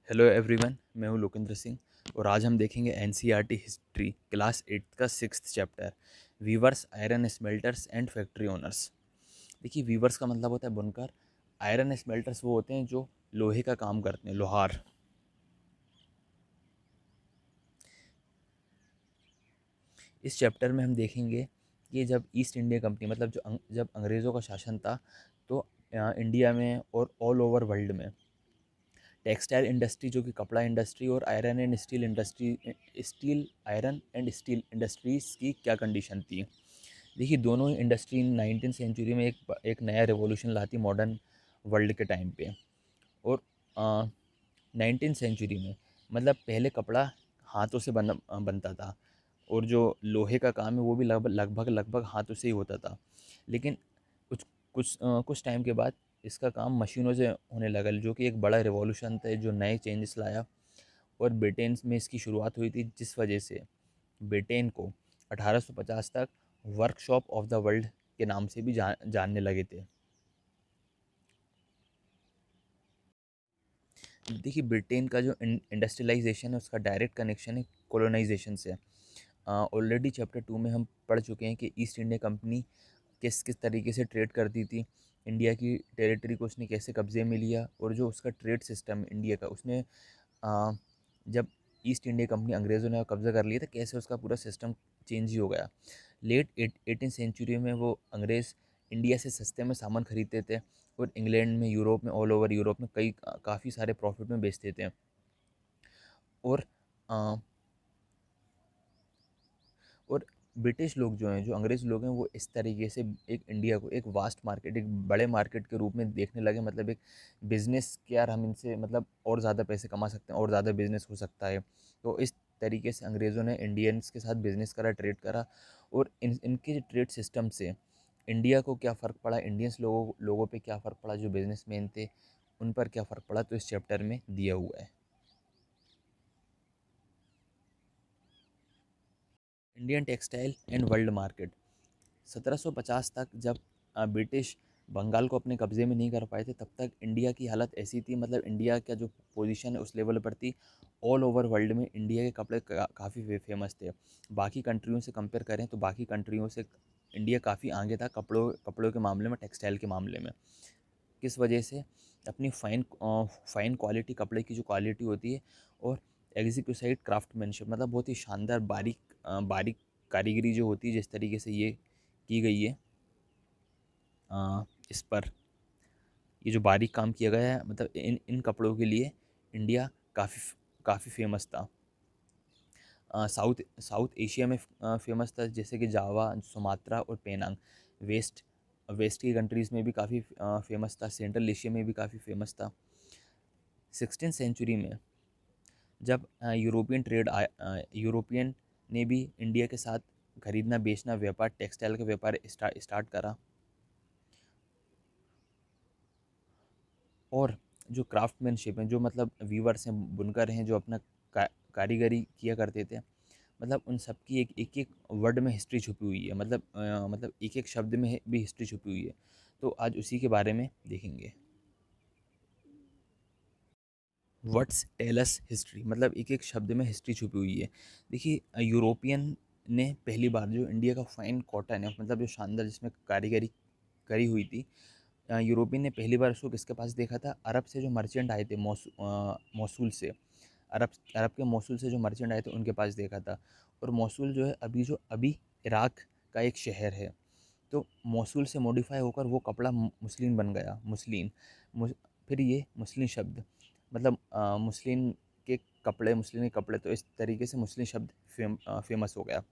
Hello everyone, मैं हूं लोकेंद्र सिंह और आज हम देखेंगे एनसीईआरटी हिस्ट्री क्लास 8 का 6th chapter weavers, iron smelters and factory owners. देखिए, वीवर्स का मतलब होता है बुनकर। आयरन स्मेल्टर्स वो होते हैं जो लोहे का काम करते हैं, लोहार। इस चैप्टर में हम देखेंगे कि जब ईस्ट इंडिया कंपनी मतलब जब अंग्रेज़ों का शासन था, तो इंडिया में और ऑल ओवर वर्ल्ड में टेक्सटाइल इंडस्ट्री जो कि कपड़ा इंडस्ट्री और iron and steel industry, steel iron and steel industries की क्या कंडीशन थी। देखिए, दोनों ही इंडस्ट्री 19th सेंचुरी में एक नया रेवोल्यूशन लाती मॉडर्न वर्ल्ड के टाइम पे। और 19th सेंचुरी में मतलब पहले कपड़ा हाथों से बनता था, और जो लोहे का काम है वो भी लगभग लगभग लगभग हाथों से ही होता था। लेकिन कुछ कुछ टाइम के बाद इसका काम मशीनों से होने लगा, जो कि एक बड़ा रिवॉल्यूशन था जो नए चेंजेस लाया। और ब्रिटेन में इसकी शुरुआत हुई थी, जिस वजह से ब्रिटेन को 1850 तक वर्कशॉप ऑफ द वर्ल्ड के नाम से भी जानने लगे थे। देखिए, ब्रिटेन का जो इंडस्ट्रियलाइजेशन है उसका डायरेक्ट कनेक्शन है कॉलोनाइजेशन से। ऑलरेडी चैप्टर 2 में हम पढ़ चुके हैं कि ईस्ट इंडिया कंपनी किस किस तरीके से ट्रेड करती थी। इंडिया की टेरिटरी को उसने कैसे कब्जे में लिया, और जो उसका ट्रेड सिस्टम इंडिया का, उसने जब ईस्ट इंडिया कंपनी अंग्रेज़ों ने कब्ज़ा कर लिया था, कैसे उसका पूरा सिस्टम चेंज ही हो गया। लेट 18th सेंचुरी में वो अंग्रेज़ इंडिया से सस्ते में सामान खरीदते थे, और इंग्लैंड में, यूरोप में, ऑल ओवर यूरोप में काफ़ी सारे प्रॉफिट में बेचते थे। और अ, और ब्रिटिश लोग जो हैं, जो अंग्रेज़ लोग हैं, वो इस तरीके से एक इंडिया को एक वास्ट मार्केट, एक बड़े मार्केट के रूप में देखने लगे। मतलब एक बिज़नेस कि यार हम इनसे मतलब और ज़्यादा पैसे कमा सकते हैं और ज़्यादा बिज़नेस हो सकता है। तो इस तरीके से अंग्रेज़ों ने इंडियंस के साथ बिज़नेस करा, ट्रेड करा। और इनके ट्रेड सिस्टम से इंडिया को क्या फ़र्क पड़ा, इंडियंस लोगों पे क्या फ़र्क पड़ा, जो बिजनेसमैन थे उन पर क्या फ़र्क पड़ा, तो इस चैप्टर में दिया हुआ है। Indian textile and world market. 1750 तक जब ब्रिटिश बंगाल को अपने कब्ज़े में नहीं कर पाए थे, तब तक इंडिया की हालत ऐसी थी, मतलब इंडिया का जो पोजीशन है उस लेवल पर थी। ऑल ओवर वर्ल्ड में इंडिया के कपड़े काफ़ी फेमस थे। बाकी कंट्रियों से कंपेयर करें तो बाकी कंट्रियों से इंडिया काफ़ी आगे था कपड़ों के मामले में, टेक्सटाइल के मामले में। किस वजह से? अपनी फ़ाइन क्वालिटी, कपड़े की जो क्वालिटी होती है, और एग्जीक्यूसाइड क्राफ्टमैनशिप, मतलब बहुत ही शानदार बारीक कारीगरी जो होती है, जिस तरीके से ये की गई है इस पर, ये जो बारीक काम किया गया है, मतलब इन इन कपड़ों के लिए इंडिया काफ़ी काफ़ी फेमस था। साउथ साउथ एशिया में फेमस था, जैसे कि जावा, सुमात्रा और पेनांग। वेस्ट वेस्ट की कंट्रीज़ में भी काफ़ी फेमस था, सेंट्रल एशिया में भी काफ़ी फेमस था। 16th सेंचुरी में जब यूरोपियन ने भी इंडिया के साथ खरीदना बेचना व्यापार, टेक्सटाइल का व्यापार स्टार्ट करा। और जो क्राफ्टमैनशिप है, जो मतलब वीवर्स हैं, बुनकर हैं, जो अपना कारीगरी किया करते थे, मतलब उन सब की एक एक एक वर्ड में हिस्ट्री छुपी हुई है। मतलब एक एक शब्द में भी हिस्ट्री छुपी हुई है। तो आज उसी के बारे में देखेंगे। व्हाट्स टेलस हिस्ट्री, मतलब एक एक शब्द में हिस्ट्री छुपी हुई है। देखिए, यूरोपियन ने पहली बार जो इंडिया का फाइन कॉटन है, मतलब जो शानदार जिसमें कारीगरी करी हुई थी, यूरोपियन ने पहली बार उसको किसके पास देखा था? अरब से जो मर्चेंट आए थे, मौसूल से। अरब अरब के मौसूल से जो मर्चेंट आए थे उनके पास देखा था। और मौसूल जो है अभी इराक का एक शहर है। तो मौसूल से मॉडिफाई होकर वो कपड़ा मुस्लिन बन गया। फिर ये मुस्लिन शब्द, मतलब मुस्लिन के कपड़े, तो इस तरीके से मुस्लिन शब्द फेमस हो गया।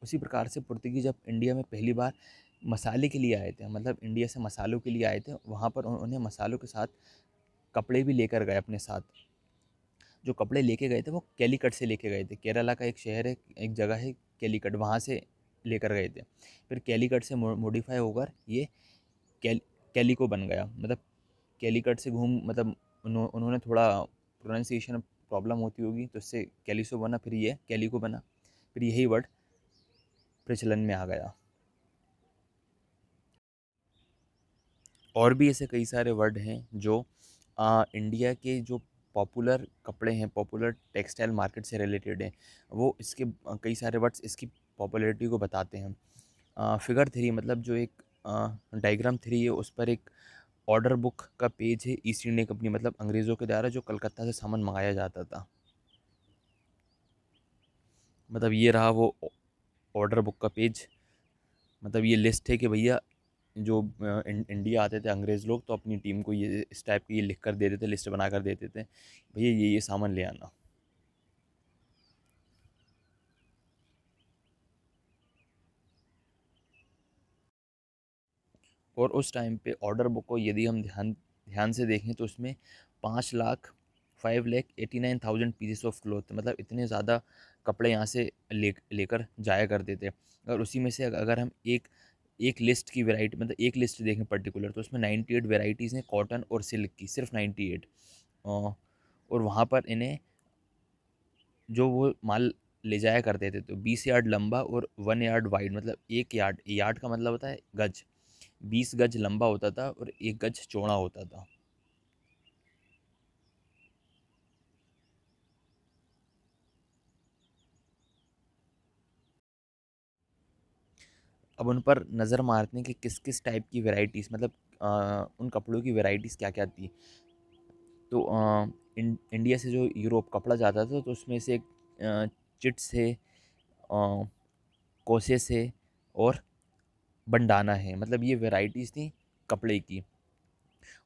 उसी प्रकार से पुर्तगीज जब इंडिया में पहली बार मसाले के लिए आए थे, मतलब इंडिया से मसालों के लिए आए थे, वहाँ पर उन्हें मसालों के साथ कपड़े भी लेकर गए अपने साथ। जो कपड़े लेके गए थे वो कैलीकट से लेके गए थे। केरला का एक शहर है, एक जगह है कैलीकट, वहाँ से लेकर गए थे। फिर कैलीकट से मॉडिफाई होकर ये कैल कैलिको बन गया। मतलब कैलीकट से मतलब उन्होंने थोड़ा प्रोनाउंसिएशन प्रॉब्लम होती होगी, तो इससे कैलिसो बना, फिर ये कैलिको बना, फिर यही वर्ड प्रचलन में आ गया। और भी ऐसे कई सारे वर्ड हैं जो इंडिया के जो पॉपुलर कपड़े हैं, पॉपुलर टेक्सटाइल मार्केट से रिलेटेड हैं, वो इसके कई सारे वर्ड्स इसकी पॉपुलैरिटी को बताते हैं। फिगर थ्री मतलब जो एक डायग्राम थ्री है, उस पर एक ऑर्डर बुक का पेज है ईस्ट इंडिया कंपनी मतलब अंग्रेज़ों के द्वारा जो कलकत्ता से सामान मंगाया जाता था। मतलब ये रहा वो ऑर्डर बुक का पेज। मतलब ये लिस्ट है कि भैया जो इंडिया आते थे अंग्रेज़ लोग, तो अपनी टीम को ये इस टाइप की ये लिख कर देते थे, लिस्ट बना कर देते थे, भैया ये सामान ले आना। और उस टाइम पे ऑर्डर बुक को यदि हम ध्यान ध्यान से देखें तो उसमें 5,05,89,000 पीसेस ऑफ क्लॉथ, मतलब इतने ज़्यादा कपड़े यहाँ से लेकर जाया करते थे। और उसी में से अगर हम एक एक लिस्ट की वैरायटी मतलब एक लिस्ट देखें पर्टिकुलर, तो उसमें 98 वैरायटीज़ हैं कॉटन और सिल्क की, सिर्फ 98। और वहाँ पर इन्हें जो वो माल ले जाया करते थे तो 20 यार्ड लंबा और 1 यार्ड वाइड, मतलब एक यार्ड, यार्ड का मतलब होता है गज, 20 गज लंबा होता था और 1 गज चौड़ा होता था। अब उन पर नज़र मारते हैं कि किस किस टाइप की वैरायटीज़, मतलब उन कपड़ों की वैरायटीज़ क्या क्या थी। तो इंडिया से जो यूरोप कपड़ा जाता था तो उसमें से एक चिट्स है, कोसेस है और बंडाना है, मतलब ये वैरायटीज़ थी कपड़े की।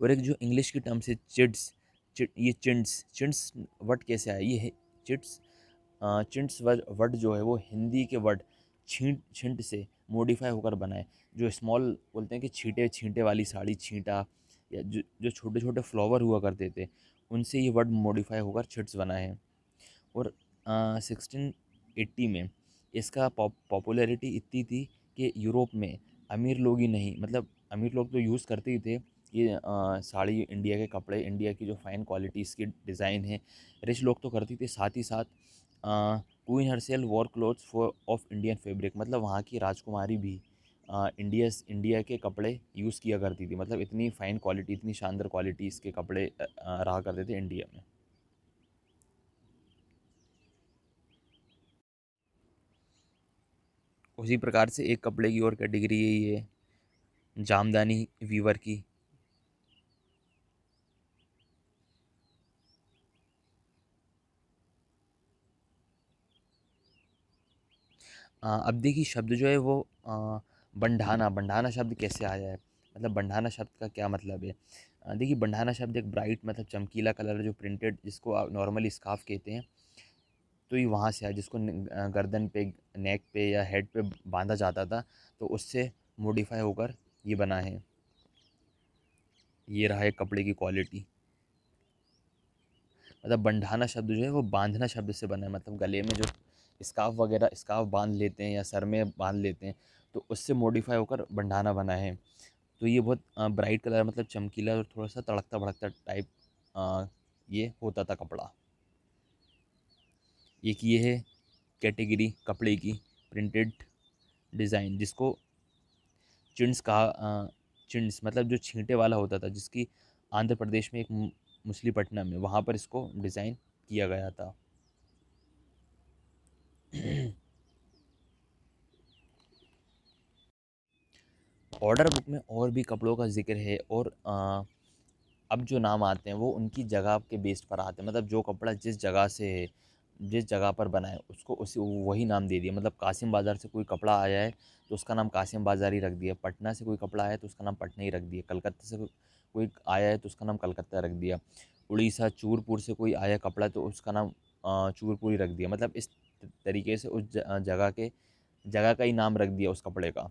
और एक जो इंग्लिश की टर्म है चिड्स, ये चिंट्स, चिंट्स वर्ड कैसे आया, ये है चिट्स। चिंट्स वर्ड जो है वो हिंदी के वर्ड छींट छिंट से मॉडिफाई होकर बना है। जो स्मॉल बोलते हैं कि छींटे छींटे वाली साड़ी, छींटा, या जो जो छोटे छोटे फ्लावर हुआ करते थे, उनसे ये वर्ड मॉडिफाई होकर छिट्स बना है। और 1680 में इसका पॉपुलैरिटी इतनी थी कि यूरोप में अमीर लोग ही नहीं, मतलब अमीर लोग तो यूज़ करते ही थे ये साड़ी, इंडिया के कपड़े, इंडिया की जो फाइन क्वालिटीज़ की डिज़ाइन है, रिच लोग तो करती थी, साथ ही साथ queen herself wore clothes for of Indian fabric, मतलब वहाँ की राजकुमारी भी इंडिया के कपड़े यूज़ किया करती थी, मतलब इतनी फ़ाइन क्वालिटी, इतनी शानदार क्वालिटीज़ के कपड़े रहा करते थे इंडिया में। उसी प्रकार से एक कपड़े की और कैटेगरी है ये जामदानी वीवर की। अब देखिए शब्द जो है वो बंधाना, बंधाना शब्द कैसे आया है, मतलब बंधाना शब्द का क्या मतलब है। देखिए बंधाना शब्द एक ब्राइट मतलब चमकीला कलर जो प्रिंटेड, जिसको आप नॉर्मली स्कार्फ कहते हैं, तो ये वहाँ से आया, जिसको गर्दन पे, नेक पे या हेड पे बांधा जाता था, तो उससे मॉडिफाई होकर ये बना है। ये रहा है कपड़े की क्वालिटी। मतलब बंधाना शब्द जो है वो बांधना शब्द से बना है, मतलब गले में जो स्कार्फ वगैरह स्कार्फ बांध लेते हैं या सर में बांध लेते हैं, तो उससे मॉडिफाई होकर बंधाना बना है। तो ये बहुत ब्राइट कलर, मतलब चमकीला और थोड़ा सा तड़कता भड़कता टाइप ये होता था कपड़ा। एक ये है कैटेगरी कपड़े की, प्रिंटेड डिज़ाइन, जिसको चिंट्स कहा। चिंट्स मतलब जो छींटे वाला होता था, जिसकी आंध्र प्रदेश में एक मछलीपट्टनम में, वहाँ पर इसको डिज़ाइन किया गया था। ऑर्डर बुक में और भी कपड़ों का ज़िक्र है, और अब जो नाम आते हैं वो उनकी जगह के बेस्ड पर आते हैं, मतलब जो कपड़ा जिस जगह से है, जिस जगह पर बना है, उसको उसी वही नाम दे दिया। मतलब कासिम बाज़ार से कोई कपड़ा आया है तो उसका नाम कासिम बाज़ार ही रख दिया, पटना से कोई कपड़ा आया है तो उसका नाम पटना ही रख दिया, कलकत्ता से कोई आया है तो उसका नाम कलकत्ता रख दिया, उड़ीसा चूरपुर से कोई आया कपड़ा तो उसका नाम चूरपुर ही रख दिया। मतलब इस तरीके से उस जगह के जगह का ही नाम रख दिया उस कपड़े का।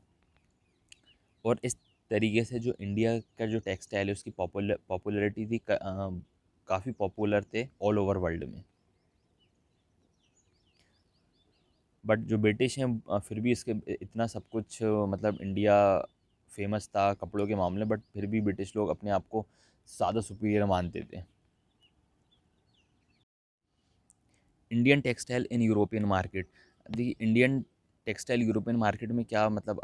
और इस तरीके से जो इंडिया का जो टेक्सटाइल है उसकी पॉपुलैरिटी थी, काफ़ी पॉपुलर थे ऑल ओवर वर्ल्ड में। बट जो ब्रिटिश हैं फिर भी इसके इतना सब कुछ मतलब इंडिया फेमस था कपड़ों के मामले, बट फिर भी ब्रिटिश लोग अपने आप को ज़्यादा सुपीरियर मानते थे। Indian textile in European market. देखिए इंडियन टेक्सटाइल यूरोपियन मार्केट में क्या मतलब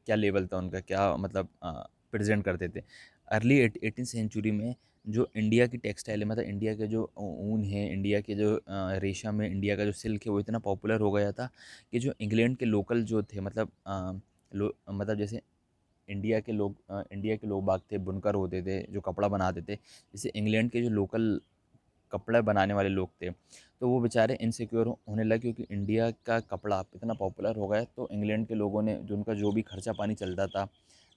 क्या लेवल था उनका, क्या मतलब प्रेजेंट करते थे। अर्ली 18th सेंचुरी में जो इंडिया की टेक्सटाइल है, मतलब इंडिया के जो ऊन है, इंडिया के जो रेशम है, इंडिया का जो सिल्क है, वो इतना पॉपुलर हो गया था कि जो इंग्लैंड के लोकल जो थे, मतलब मतलब जैसे इंडिया के लोग बाग थे, बुनकर होते थे जो कपड़ा बनाते थे, जैसे इंग्लैंड के जो लोकल कपड़ा बनाने वाले लोग थे, तो वो बेचारे इनसिक्योर होने लगे क्योंकि इंडिया का कपड़ा इतना पॉपुलर हो गया। तो इंग्लैंड के लोगों ने जो उनका जो भी खर्चा पानी चलता था,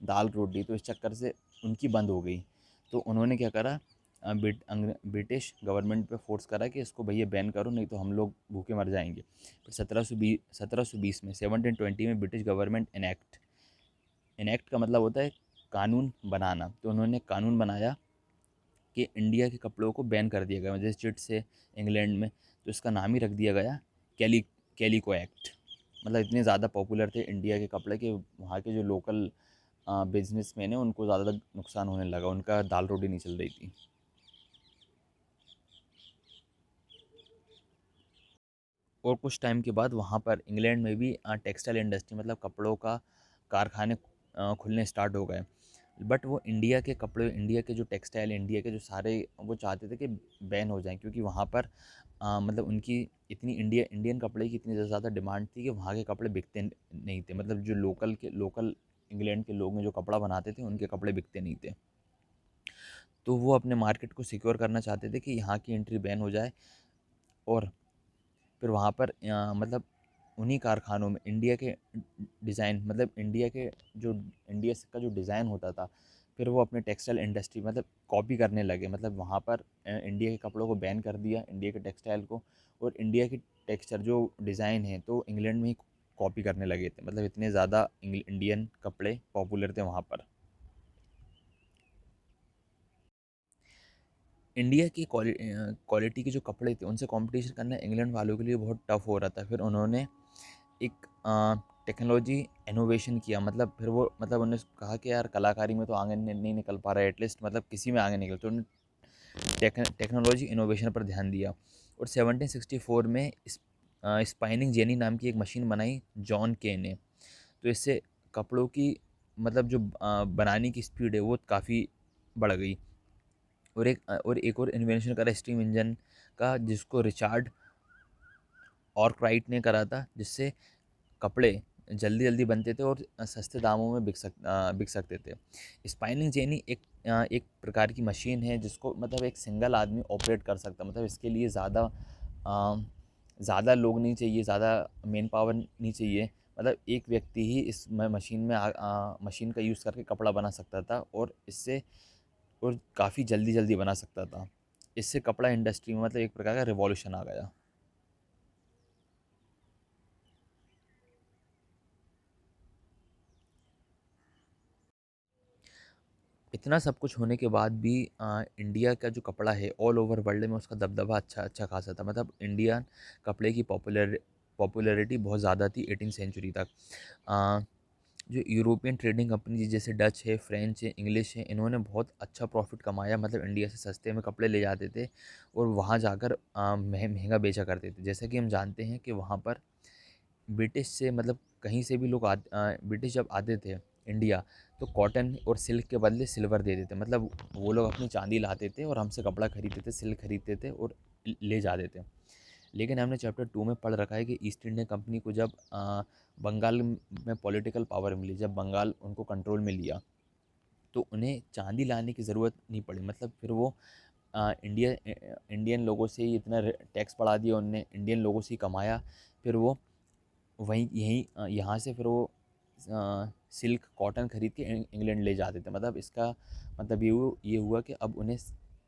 दाल रोटी, तो इस चक्कर से उनकी बंद हो गई। तो उन्होंने क्या करा, ब्रिटिश गवर्नमेंट पे फोर्स करा कि इसको भैया बैन करो, नहीं तो हम लोग भूखे मर जाएंगे। फिर 1720 में 1720 में ब्रिटिश गवर्नमेंट इनैक्ट का मतलब होता है कानून बनाना, तो उन्होंने कानून बनाया कि इंडिया के कपड़ों को बैन कर दिया गया, जैसे चिट से इंग्लैंड में, तो इसका नाम ही रख दिया गया कैली कैलिको एक्ट। मतलब इतने ज़्यादा पॉपुलर थे इंडिया के कपड़े कि वहाँ के जो लोकल बिजनेसमैन है उनको ज़्यादा नुकसान होने लगा, उनका दाल रोटी नहीं चल रही थी। और कुछ टाइम के बाद वहाँ पर इंग्लैंड में भी टेक्सटाइल इंडस्ट्री, मतलब कपड़ों का कारखाने खुलने स्टार्ट हो गए। बट वो इंडिया के कपड़े, इंडिया के जो टेक्सटाइल, इंडिया के जो सारे, वो चाहते थे कि बैन हो जाएं, क्योंकि वहाँ पर मतलब उनकी इतनी इंडियन कपड़े की इतनी ज़्यादा डिमांड थी कि वहाँ के कपड़े बिकते नहीं थे। मतलब जो लोकल इंग्लैंड के लोग हैं जो कपड़ा बनाते थे, उनके कपड़े बिकते नहीं थे। तो वो अपने मार्केट को सिक्योर करना चाहते थे कि यहाँ की एंट्री बैन हो जाए। और फिर वहाँ पर मतलब उन्हीं कारखानों में इंडिया के डिज़ाइन, मतलब इंडिया का जो डिज़ाइन होता था, फिर वो अपने टेक्सटाइल इंडस्ट्री मतलब कॉपी करने लगे। मतलब वहाँ पर इंडिया के कपड़ों को बैन कर दिया, इंडिया के टेक्सटाइल को, और इंडिया की टेक्सचर जो डिज़ाइन है तो इंग्लैंड में ही कॉपी करने लगे थे। मतलब इतने ज़्यादा इंडियन कपड़े पॉपुलर थे वहाँ पर। इंडिया की क्वालिटी के जो कपड़े थे उनसे कंपटीशन करना इंग्लैंड वालों के लिए बहुत टफ हो रहा था। फिर उन्होंने एक टेक्नोलॉजी इनोवेशन किया, मतलब फिर वो, मतलब उन्होंने कहा कि यार कलाकारी में तो आगे नहीं निकल पा रहा है, एटलीस्ट मतलब किसी में आगे निकल, तो उन्होंने टेक्नोलॉजी इनोवेशन पर ध्यान दिया। और 1764 में स्पाइनिंग जेनी नाम की एक मशीन बनाई जॉन के ने। तो इससे कपड़ों की, मतलब जो बनाने की स्पीड है वो काफ़ी बढ़ गई। और एक और इन्वेंशन करा स्टीम इंजन का, जिसको रिचार्ड ऑर्कराइट ने करा था, जिससे कपड़े जल्दी जल्दी बनते थे और सस्ते दामों में बिक सकते थे। स्पाइनिंग जेनी एक प्रकार की मशीन है जिसको मतलब एक सिंगल आदमी ऑपरेट कर सकता है। मतलब इसके लिए ज़्यादा लोग नहीं चाहिए, ज़्यादा मेन पावर नहीं चाहिए। मतलब एक व्यक्ति ही इस मशीन का यूज़ करके कपड़ा बना सकता था, और काफ़ी जल्दी जल्दी बना सकता था। इससे कपड़ा इंडस्ट्री में मतलब एक प्रकार का रिवॉल्यूशन आ गया। इतना सब कुछ होने के बाद भी इंडिया का जो कपड़ा है ऑल ओवर वर्ल्ड में उसका दबदबा अच्छा अच्छा खासा था। मतलब इंडियन कपड़े की पॉपुलैरिटी बहुत ज़्यादा थी 18 सेंचुरी तक। अ, जो यूरोपियन ट्रेडिंग कंपनी जैसे डच है, फ्रेंच है, इंग्लिश है, इन्होंने बहुत अच्छा प्रॉफिट कमाया। मतलब इंडिया से सस्ते में कपड़े ले जाते थे और वहाँ जाकर महंगा बेचा करते थे। जैसा कि हम जानते हैं कि वहाँ पर ब्रिटिश से, मतलब कहीं से भी ब्रिटिश जब आते थे इंडिया, तो कॉटन और सिल्क के बदले सिल्वर देते थे। मतलब वो लोग अपनी चांदी लाते थे और हमसे कपड़ा खरीदते थे, सिल्क खरीदते थे और ले जाते थे। लेकिन हमने चैप्टर 2 में पढ़ रखा है कि ईस्ट इंडिया कंपनी को जब बंगाल में पॉलिटिकल पावर मिली, जब बंगाल उनको कंट्रोल में लिया, तो उन्हें चांदी लाने की ज़रूरत नहीं पड़ी। मतलब फिर वो इंडियन लोगों से ही इतना टैक्स बढ़ा दिया उनने, इंडियन लोगों से ही कमाया। फिर वो यहाँ से फिर वो सिल्क कॉटन खरीद के इंग्लैंड ले जाते थे। मतलब इसका मतलब ये हुआ कि अब उन्हें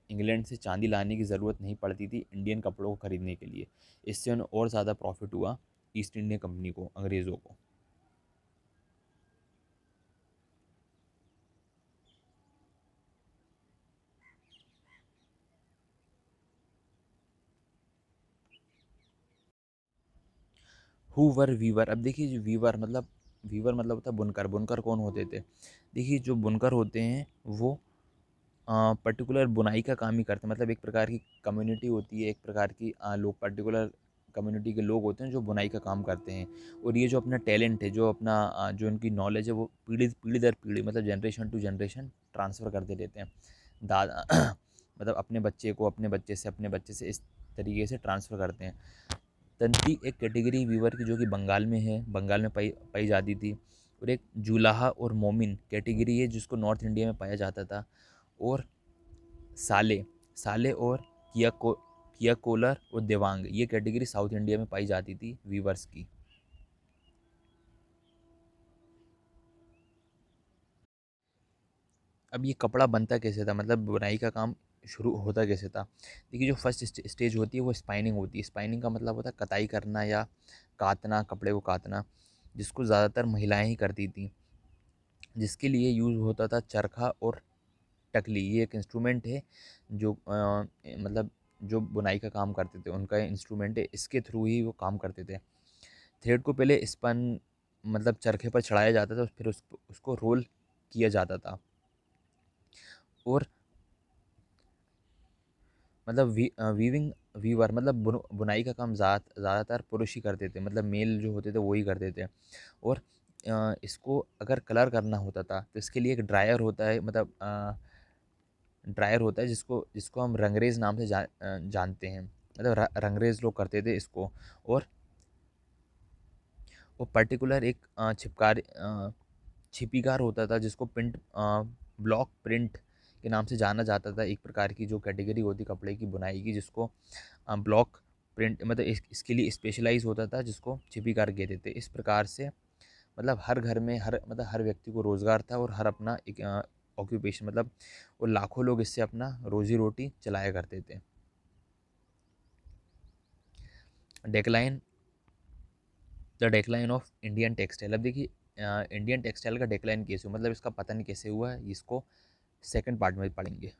इंग्लैंड से चांदी लाने की ज़रूरत नहीं पड़ती थी इंडियन कपड़ों को खरीदने के लिए। इससे उन्हें और ज़्यादा प्रॉफिट हुआ ईस्ट इंडिया कंपनी को, अंग्रेज़ों को। हूवर वीवर, अब देखिए जो वीवर मतलब होता है बुनकर। बुनकर कौन होते थे? देखिए जो बुनकर होते हैं वो पर्टिकुलर बुनाई का काम ही करते हैं। मतलब एक प्रकार की कम्युनिटी होती है, एक प्रकार की लोग पर्टिकुलर कम्युनिटी के लोग होते हैं जो बुनाई का काम करते हैं। और ये जो अपना टैलेंट है, जो अपना जो उनकी नॉलेज है, वो पीढ़ी पीढ़ी दर पीढ़ी मतलब जनरेशन टू जनरेशन ट्रांसफ़र करते रहते हैं। दादा मतलब अपने बच्चे को अपने बच्चे से अपने बच्चे से इस तरीके से ट्रांसफ़र करते हैं। तंती एक कैटेगरी वीवर की जो कि बंगाल में है, बंगाल में पाई पाई जाती थी। और एक जुलाहा और मोमिन कैटेगरी है जिसको नॉर्थ इंडिया में पाया जाता था। और साले साले और किया कोलर और देवांग ये कैटेगरी साउथ इंडिया में पाई जाती थी वीवर्स की। अब ये कपड़ा बनता कैसे था, मतलब बुनाई का काम शुरू होता कैसे था। देखिए, जो फर्स्ट स्टेज होती है वो स्पाइनिंग होती है। स्पाइनिंग का मतलब होता है कताई करना या काटना, कपड़े को काटना, जिसको ज़्यादातर महिलाएं ही करती थी। जिसके लिए यूज़ होता था चरखा और टकली। ये एक इंस्ट्रूमेंट है जो मतलब जो बुनाई का काम करते थे उनका इंस्ट्रूमेंट है, इसके थ्रू ही वो काम करते थे। थ्रेड को पहले स्पन मतलब चरखे पर चढ़ाया जाता था, फिर उसको रोल किया जाता था। और मतलब वीविंग वीवर मतलब बुनाई का काम ज़्यादातर पुरुष ही करते थे, मतलब मेल जो होते थे वो ही करते थे। और इसको अगर कलर करना होता था तो इसके लिए एक ड्रायर होता है, मतलब ड्रायर होता है जिसको जिसको हम रंगरेज नाम से जानते हैं। मतलब रंगरेज लोग करते थे इसको। और वो पर्टिकुलर एक छिपीकार होता था जिसको प्रिंट ब्लॉक प्रिंट के नाम से जाना जाता था। एक प्रकार की जो कैटेगरी होती कपड़े की बुनाई की, जिसको ब्लॉक प्रिंट मतलब इसके लिए स्पेशलाइज होता था, जिसको छिपीकार कहते थे। इस प्रकार से मतलब हर घर में हर व्यक्ति को रोज़गार था और हर अपना एक ऑक्यूपेशन, मतलब वो लाखों लोग इससे अपना रोजी रोटी चलाया करते थे। Decline the decline of Indian textile. अब देखिए, इंडियन टेक्सटाइल का डेक्लाइन कैसे हुआ, मतलब इसका पतन कैसे हुआ है, इसको सेकंड पार्ट में पढ़ेंगे।